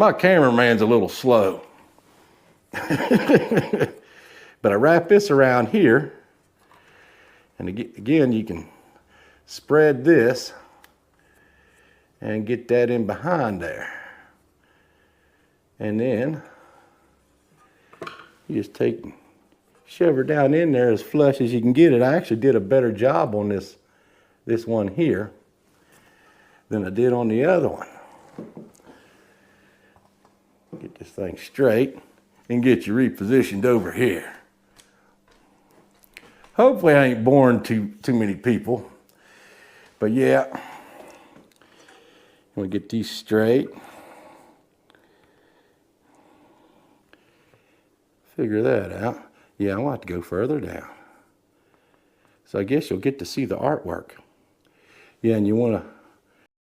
My cameraman's a little slow. But I wrap this around here, and again, you can spread this and get that in behind there. And then you just shove her down in there as flush as you can get it. I actually did a better job on this one here than I did on the other one. Get this thing straight and get you repositioned over here. Hopefully I ain't boring too many people, but yeah, I'm gonna get these straight. Figure that out. Yeah, I want to go further down. So I guess you'll get to see the artwork. Yeah, and you want to